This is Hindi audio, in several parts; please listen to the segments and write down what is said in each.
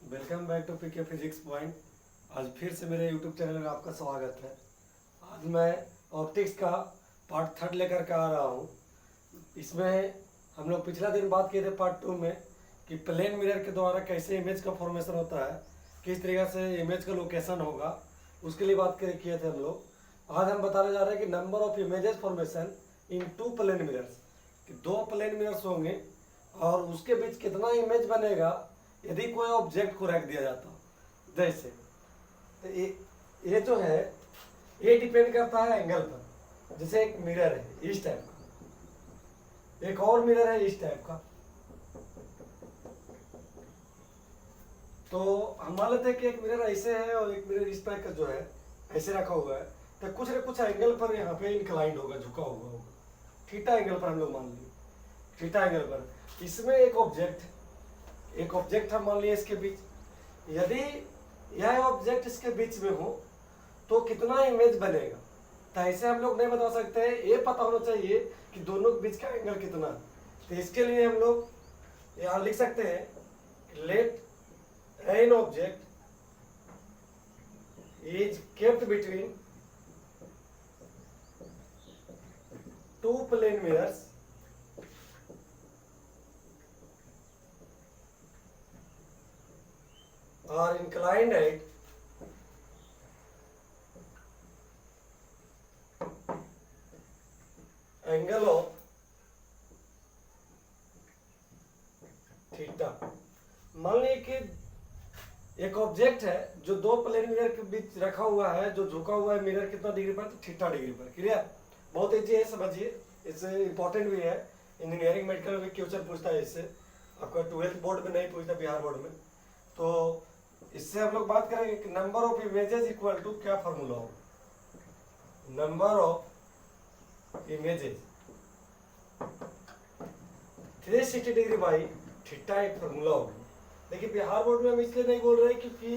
Welcome back to PK physics point. आज फिर से मेरे यूट्यूब चैनल में आपका स्वागत है। आज मैं ऑप्टिक्स का पार्ट 3 लेकर के आ रहा हूँ। इसमें हम लोग पिछला दिन बात किए थे पार्ट 2 में कि प्लेन मिरर के द्वारा कैसे इमेज का फॉर्मेशन होता है, किस तरीके से इमेज का लोकेशन होगा, उसके लिए बात किए थे हम लोग। आज हम बताने जा रहे हैं कि number of images formation in 2 plane mirrors, कि 2 प्लेन मिरर्स होंगे और उसके बीच कितना इमेज बनेगा यदि कोई ऑब्जेक्ट को रख दिया जाता। जैसे तो ये जो है ये डिपेंड करता है एंगल पर। जैसे एक मिरर है इस टाइप का, एक और मिरर है इस टाइप का। तो हम मान लेते हैं कि एक मिरर ऐसे है और एक मिरर इस टाइप का जो है ऐसे रखा हुआ है, तो कुछ न कुछ एंगल पर यहाँ पे इंक्लाइंड होगा, झुका हुआ होगा। थीटा एंगल पर हम लोग मान लिए, थीटा एंगल पर इसमें एक ऑब्जेक्ट हम मान लिए इसके बीच। यदि यह ऑब्जेक्ट इसके बीच में हो तो कितना इमेज बनेगा, तो ऐसे हम लोग नहीं बता सकते हैं। ये पता होना चाहिए कि दोनों के बीच का एंगल कितना है। तो इसके लिए हम लोग यहाँ लिख सकते हैं, let an object is kept between 2 plane mirrors are inclined at angle of theta. मान लीजिए कि एक ऑब्जेक्ट है जो 2 प्लेन मिरर के बीच रखा हुआ है, जो झुका हुआ है मिरर कितना डिग्री पर, तो थीटा डिग्री पर। क्लियर? बहुत इजी है, समझिए। इससे इंपॉर्टेंट भी है, इंजीनियरिंग मेडिकल में क्वेश्चन पूछता है इससे। आपका 12th बोर्ड में नहीं पूछता, बिहार बोर्ड में। तो इससे हम लोग बात करेंगे कि number of images equal to क्या फॉर्मूला हो। Number of images 360 degree by theta एक फॉर्मूला होगी। देखिए बिहार बोर्ड में हम इसलिए नहीं बोल रहे क्योंकि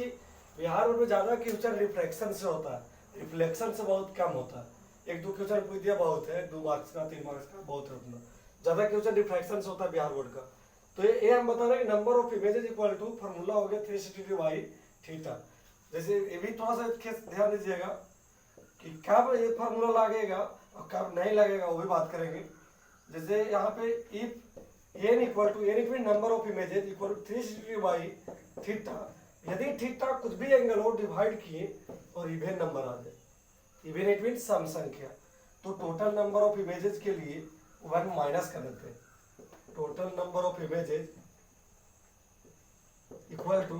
बिहार बोर्ड में ज्यादा क्वेश्चन रिफ्लेक्शन से होता है, रिफ्लेक्शन से बहुत कम होता है। 1-2 क्वेश्चन पूछ दिया बहुत है, 2 मार्क्स का 3 मार्क्स का बहुत है उतना। ज्यादा क्वेश्चन रिफ्लेक्शन से होता है बिहार बोर्ड का। तो ये हम बता रहे हैं कि number of images equal to formula हो गया 360 डिग्री बाई थीटा। जैसे ये भी थोड़ा सा ध्यान दीजिएगा कि कब ये फॉर्मूला लगेगा और कब नहीं लगेगा, वो भी बात करेंगे। जैसे यहाँ पे if N equal to number of images equal to 360 degree by theta, यदि थीटा कुछ भी एंगल हो डिवाइड किए और इवेन नंबर आ जाए, इवेन इट मीन सम संख्या, तो टोटल नंबर ऑफ इमेजेस के लिए 1 माइनस कर देते हैं। Total number of images equal to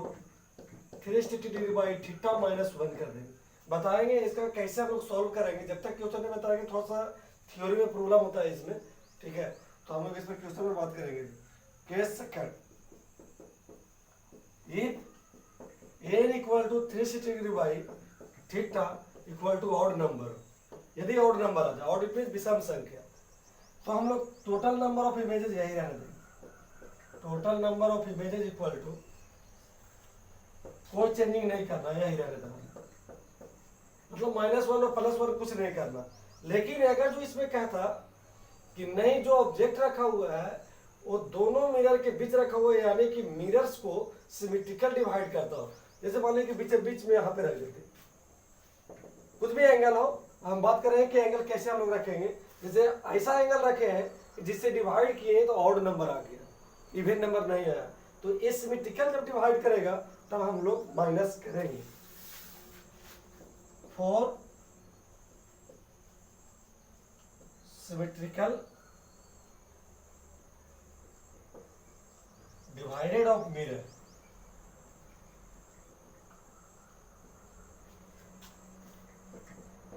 360 degree by theta minus 1 कर देंगे। बताएंगे इसका कैसे हम लोग सॉल्व करेंगे। जब तक क्वेश्चन नहीं बताएंगे थोड़ा सा थ्योरी में प्रॉब्लम होता है इसमें, ठीक है। तो हम लोग इस पर क्वेश्चन में बात करेंगे। Case second, if N equal to 360 degree by theta equal to odd number, यदि ऑड नंबर आ जाए, ऑड इट मीन विषम संख्या, तो हम लोग टोटल नंबर ऑफ इमेजेस यही रहने देंगे। Total number of images equal to, कोई चेंजिंग नहीं करना, यही रहने देना, मतलब -1 और +1 कुछ नहीं करना। लेकिन अगर जो इसमें कहता कि नहीं, जो ऑब्जेक्ट रखा हुआ है वो दोनों मिरर के बीच रखा हुआ है, यानी कि मिरर्स को सिमेट्रिकल डिवाइड करता हो। जैसे मान लीजिए कि बीच में यहाँ पे रख देते, कुछ भी एंगल हो, हम बात कर रहे हैं कि एंगल कैसे हम लोग रखेंगे। जैसे ऐसा एंगल रखे हैं जिससे डिवाइड किए तो ऑड नंबर आ गया, इवन नंबर नहीं आया, तो ये सिमेट्रिकल जब डिवाइड करेगा तब हम लोग माइनस करेंगे। For symmetrical divided of mirror,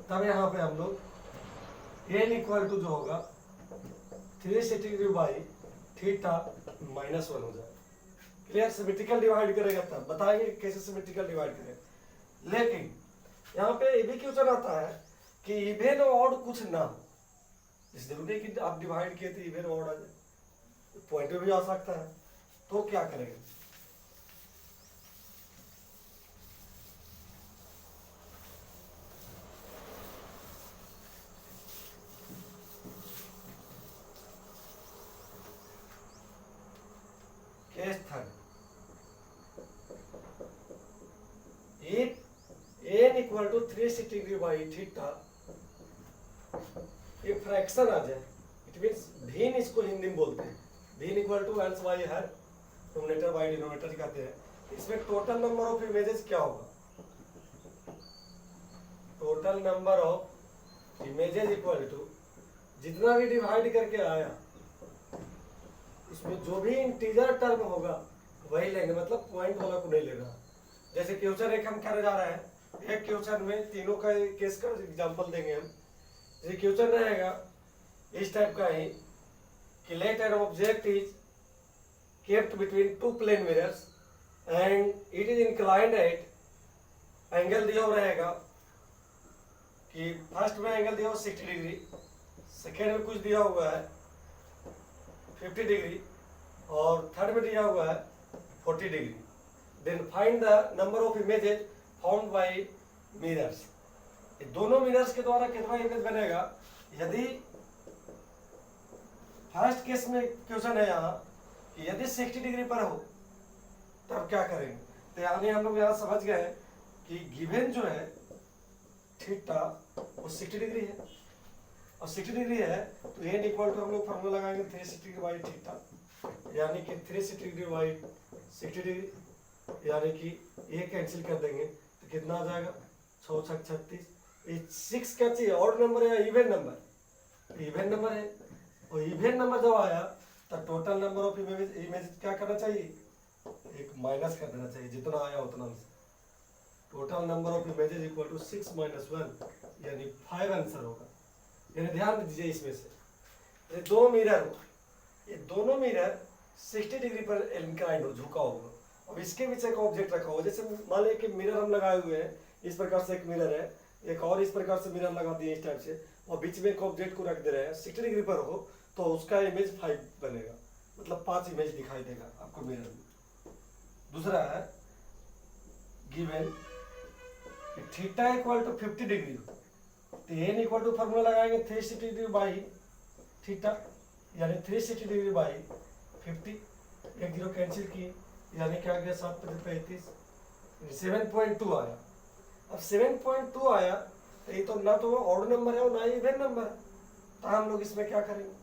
तब यहां पे हम लोग एन इक्वल टू जो होगा 360 डिग्री बाई थीटा -1 हो जाए। क्लियर? सिमेट्रिकल डिवाइड करेगा तब बताएंगे कैसे सिमेट्रिकल डिवाइड करें। लेकिन यहाँ पे ये भी क्वेश्चन आता है कि इवेन ऑड कुछ ना हो, इस जरूरी कि आप डिवाइड किए तो इवेन ऑड आ जाए, पॉइंट में भी आ सकता है, तो क्या करेंगे। Case third, equal to 360 degree by theta, ये फ्रैक्शन आ जाए, इट मीन्स भिन्न इसको हिंदी में बोलते हैं, भिन्न इक्वल टू एल्स वाई है, नोमिनेटर बाई डिनोमिनेटर कहते हैं। इसमें टोटल नंबर ऑफ इमेजेस क्या होगा, total number of images equal to जितना भी डिवाइड करके आया इसमें जो भी इंटीजर टर्म होगा वही लेंगे, मतलब पॉइंट वाला को नहीं लेना। जैसे क्वेश्चन एक हम करने जा रहे हैं, एक क्वेश्चन में तीनों का केस का एग्जांपल देंगे हम। जैसे क्वेश्चन रहेगा इस टाइप का ही कि let an object is kept between two plane mirrors and it is inclined at, angle दिया हुआ रहेगा कि फर्स्ट में एंगल दिया हुआ 60 डिग्री, सेकेंड में कुछ दिया हुआ है 50 डिग्री और थर्ड में दिया हुआ है 40 degree. Then find the number of images found by mirrors, दोनों मिरर्स के द्वारा कितना इमेज बनेगा। यदि फर्स्ट केस में क्वेश्चन है यहाँ कि यदि 60 डिग्री पर हो तब क्या करेंगे, तो यानी हम लोग यहाँ समझ गए कि गिवन जो है थीटा वो 60 डिग्री है और 60 डिग्री है तो एन इक्वल टू हम लोग फॉर्मूला लगाएंगे 360 डिग्री बाई थीटा, यानी कि 360 डिग्री बाई 60 डिग्री, यानी कि ये कैंसिल कर देंगे तो कितना आ जाएगा 6 6 36। ये 6 क्या चाहिए, ऑड नंबर है या इवन नंबर, इवन नंबर है और इवन नंबर जब आया तो टोटल नंबर ऑफ इमेज क्या करना चाहिए, एक माइनस कर देना चाहिए, जितना आया उतना। Total number of images equal to 6 - 1 यानी 5 आंसर होगा। यानी ध्यान दीजिए इसमें से ये दो मिरर हो, ये दोनों मिरर 60 डिग्री पर इंक्लाइंड हो, झुका होगा और इसके पीछे एक ऑब्जेक्ट रखा होगा। जैसे मान लीजिए कि मिरर हम लगाए हुए हैं, इस प्रकार से एक मिरर है, एक और इस प्रकार से मिरर लगा दिए इस टाइप से और बीच में एक ऑब्जेक्ट को रख दे रहे हैं, 60 डिग्री पर हो तो उसका इमेज 5 बनेगा, मतलब 5 इमेज दिखाई देगा आपको मिरर में। दूसरा है given theta equal to 50 degree हो तो एन इक्वल टू फॉर्मूला लगाएंगे 360 डिग्री बाई थीटा, यानी 360 डिग्री बाई 50, एक जीरो कैंसिल किए यानी क्या गया 7 × 35, 7.2 आया। अब 7.2 आया तो ये तो ना तो ऑड नंबर है और ना ही इवन नंबर है, तो हम लोग इसमें क्या करेंगे,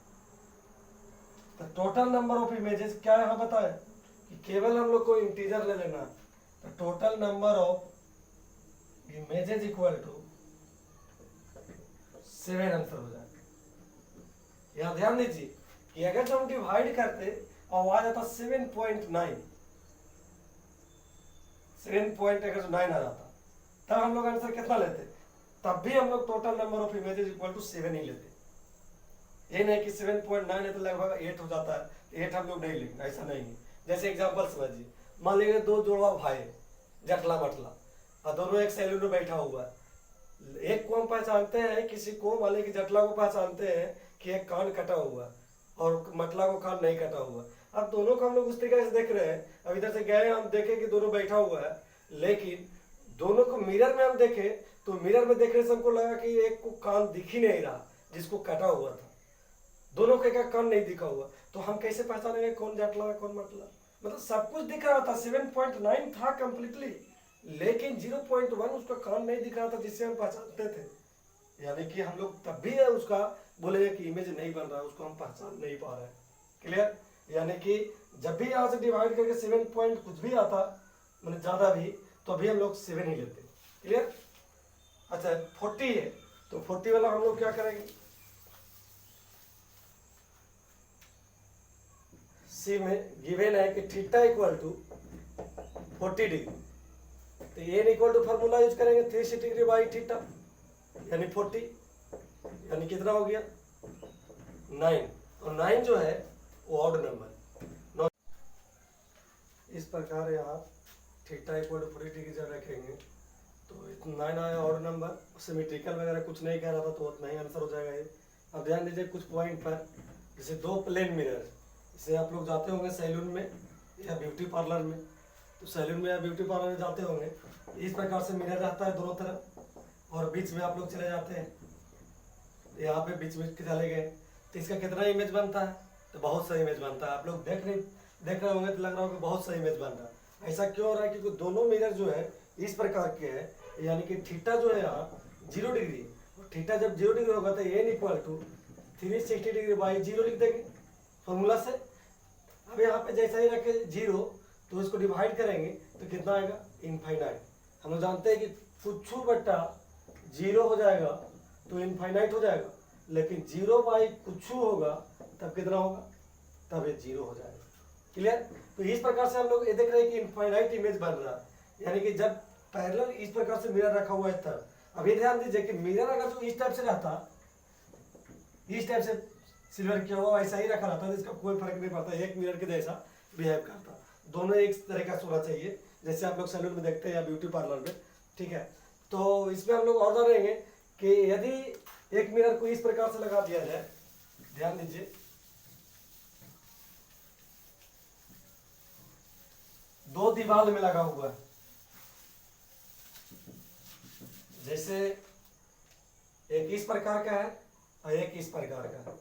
तो टोटल नंबर ऑफ इमेजेस क्या यहाँ बताए कि केवल हम लोग को इंटीजर ले लेना, तो total number of images equal to 7 answer हो जाएगा। यहाँ ध्यान दीजिए कि अगर जब हम डिवाइड करते और आ जाता 7.9, 7.9 आ जाता तब हम लोग आंसर कितना लेते, तब भी हम लोग total number of images equal to 7 ही लेते। ये नहीं कि 7.9 है तो लगभग 8 हो जाता है, 8 हम लोग नहीं लेंगे, ऐसा नहीं है। जैसे एग्जांपल समझिए, मान लीजिए 2 जोड़वा भाई जटला मटला और दोनों एक सैलून में बैठा हुआ है, एक को हम पहचानते हैं, किसी को मान लीजिए कि जटला को पहचानते हैं कि एक कान कटा हुआ और मटला को कान नहीं कटा हुआ। अब दोनों को हम लोग उस तरीके से देख रहे हैं, अब इधर से गए हम देखे कि दोनों बैठा हुआ है, लेकिन दोनों को मिरर में हम देखे तो मिरर में देखने से हमको लगा कि एक को कान दिख ही नहीं रहा जिसको कटा हुआ था, दोनों का एक कान नहीं दिखा हुआ, तो हम कैसे पहचानेंगे कौन जटला है कौन मटला। मतलब सब कुछ दिख रहा था, 7.9 था कंप्लीटली, लेकिन 0.1 उसका कान नहीं दिख रहा था जिससे हम पहचानते थे। यानी कि हम लोग तब भी है उसका बोले कि इमेज नहीं बन रहा है, उसको हम पहचान नहीं पा रहे हैं। क्लियर, यानी कि जब भी यहाँ से डिवाइड करके 7 पॉइंट कुछ भी आता मतलब ज्यादा भी, तो अभी हम लोग 7 ही लेते। क्लियर। अच्छा 40 है तो 40 वाला हम लोग क्या करेंगे, सी में गिवन है कि थीटा इक्वल टू 40 डिग्री, तो n equal to formula use करेंगे 360 डिग्री बाई थीटा यानी 40, यानी कितना हो गया 9, और 9 जो है वो ऑड नंबर। इस प्रकार यहाँ थीटा इक्वल टू 40 डिग्री जब रखेंगे तो 9 आया ऑड नंबर, सिमेट्रिकल वगैरह कुछ नहीं कह रहा था तो उतना ही आंसर हो जाएगा ये। अब ध्यान दीजिए कुछ पॉइंट पर, जैसे 2 प्लेन मिरर, जैसे आप लोग जाते होंगे सैलून में या ब्यूटी पार्लर में, तो सैलून में या ब्यूटी पार्लर में जाते होंगे, इस प्रकार से मिरर रहता है दोनों तरफ और बीच में आप लोग चले जाते हैं, यहाँ पे बीच में चले गए तो इसका कितना इमेज बनता है, तो बहुत सा इमेज बनता है। आप लोग देख रहे होंगे तो लग रहा होगा बहुत सा इमेज बन रहा है। ऐसा क्यों हो रहा है, क्योंकि दोनों मिरर जो है इस प्रकार के हैं यानी कि थीटा जो है यहाँ 0 डिग्री, और थीटा जब 0 डिग्री होगा तो n equal to 360 degree by 0 लिख देंगे फॉर्मूला से। अब यहाँ पे जैसा ही रखे 0 तो इसको डिवाइड करेंगे तो कितना आएगा, इनफाइनाइट। हम लोग जानते हैं कि कुछ बट्टा 0 हो जाएगा तो इनफाइनाइट हो जाएगा, लेकिन 0 बाई कुछ होगा तब कितना होगा, तब ये 0 हो जाएगा। क्लियर। तो इस प्रकार से हम लोग ये देख रहे हैं कि इनफाइनाइट इमेज बन रहा है, यानी कि जब पैरेलल इस प्रकार से मिरर रखा हुआ है तब। अब ये ध्यान दीजिए कि मिरर अगर जो इस टाइप से रहता, इस टाइप से सिल्वर किया हुआ ऐसा ही रखा रहता तो इसका कोई फर्क नहीं पड़ता, एक मिरर के जैसा बिहेव करता। दोनों एक तरह का होना चाहिए, जैसे आप लोग सैलून में देखते हैं या ब्यूटी पार्लर में, ठीक है। तो इसमें हम लोग और जानेंगे कि यदि एक मिरर को इस प्रकार से लगा दिया जाए, ध्यान दीजिए, दो दीवार में लगा हुआ है, जैसे एक इस प्रकार का है और एक इस प्रकार का है,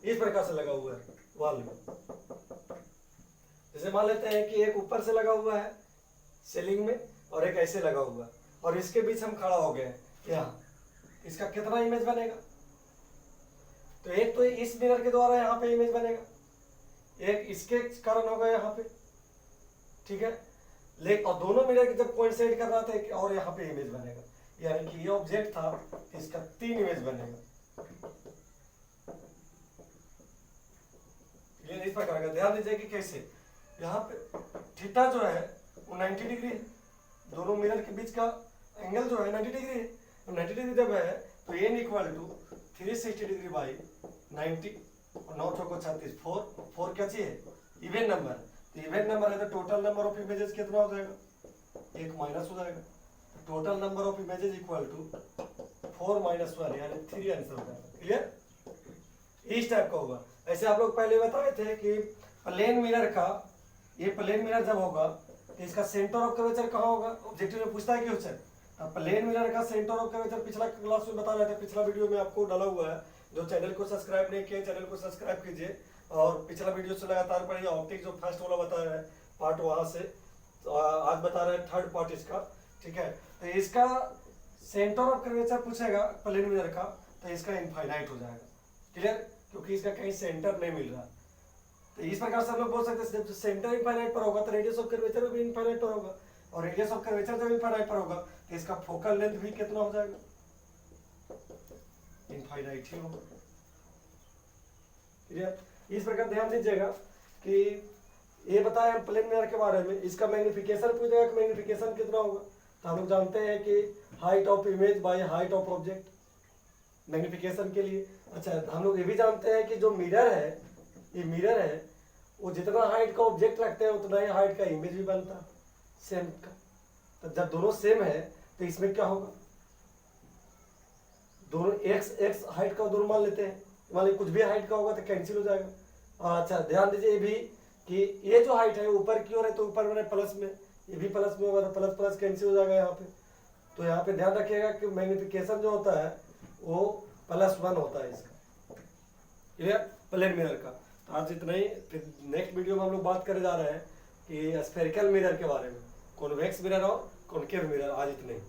इस प्रकार से लगा हुआ है वॉल में। जैसे मान लेते हैं कि एक ऊपर से लगा हुआ है सीलिंग में और एक ऐसे लगा हुआ है, और इसके बीच हम खड़ा हो गए हैं यहाँ, इसका कितना इमेज बनेगा, तो एक तो इस मिरर के द्वारा यहाँ पे इमेज बनेगा, एक इसके कारण होगा यहाँ पे, ठीक है। लेकिन और दोनों मिरर के जब कोइंसाइड कर रहा था और यहाँ पे इमेज बनेगा, यानी कि ये ऑब्जेक्ट था इसका 3 इमेज बनेगा। ये इस प्रकार का ध्यान दीजिए कि कैसे यहाँ पे थीटा जो है वो 90 डिग्री है, दोनों मिरर के बीच का एंगल जो है 90 डिग्री है, और 90 डिग्री जब है तो n equal to 360 degree by 90, और 9 चौको 36, 4 क्या चाहिए, इवन नंबर। तो इवन नंबर है तो टोटल नंबर ऑफ इमेजेस कितना हो जाएगा, 1 माइनस हो जाएगा। Total number of images equal to 4 minus 1 यानी 3 आंसर हो जाएगा। क्लियर। इस टाइप का होगा। ऐसे आप लोग पहले बताए थे कि प्लेन मिरर का, ये प्लेन मिरर जब होगा तो इसका सेंटर ऑफ कर्वेचर कहाँ होगा, ऑब्जेक्टिव में पूछता है क्वेश्चन। अब प्लेन मिरर का सेंटर ऑफ कर्वेचर पिछला क्लास में बता रहे थे, पिछला वीडियो में आपको डाला हुआ है। जो चैनल को सब्सक्राइब नहीं किया चैनल को सब्सक्राइब कीजिए, और पिछला वीडियो से लगातार पढ़िए। ऑप्टिक जो फर्स्ट वाला बता रहा है पार्ट वहां से, तो आज बता रहे हैं थर्ड पार्ट इसका, ठीक है। तो इसका सेंटर ऑफ कर्वेचर पूछेगा प्लेन मिरर का, तो इसका इनफाइनाइट हो जाएगा। क्लियर, क्योंकि इसका कहीं सेंटर नहीं मिल रहा। तो इस प्रकार से हम लोग बोल सकते हैं जब सेंटर इनफाइनाइट पर होगा तो रेडियस ऑफ कर्वेचर भी इनफाइनाइट पर होगा, और रेडियस ऑफ कर्वेचर जब इनफाइनाइट पर होगा तो इसका फोकल लेंथ भी कितना हो जाएगा, इनफाइनाइट ही होगा। क्लियर। इस प्रकार ध्यान दीजिएगा कि ये बताया हम प्लेन मिरर के बारे में, इसका मैग्निफिकेशन पूछेगा कि मैग्निफिकेशन कितना होगा। तो हम लोग जानते हैं कि height of image by height of object, magnification के लिए। अच्छा, हम लोग ये भी जानते हैं कि जो मिरर है, ये मिरर है, वो जितना हाइट का ऑब्जेक्ट रखते हैं उतना ही हाइट का इमेज भी बनता है सेम का। तो जब दोनों सेम है तो इसमें क्या होगा, दोनों एक्स हाइट का दोनों मान लेते हैं, मान लीजिए कुछ भी हाइट का होगा तो कैंसिल हो जाएगा। अच्छा, ध्यान दीजिए ये भी कि ये जो हाइट है ऊपर की ओर है तो ऊपर में प्लस में, ये भी प्लस में होगा तो प्लस प्लस कैंसिल हो जाएगा यहाँ पे। तो यहाँ पे ध्यान रखिएगा कि मैग्निफिकेशन जो होता है वो +1 होता है इसका। क्लियर, प्लेन मिरर का। तो आज इतना ही, फिर नेक्स्ट वीडियो में हम लोग बात करे जा रहे हैं कि स्फेरिकल मिरर के बारे में, कॉन्वेक्स मिरर और कॉनकेव मिरर। आज इतना ही।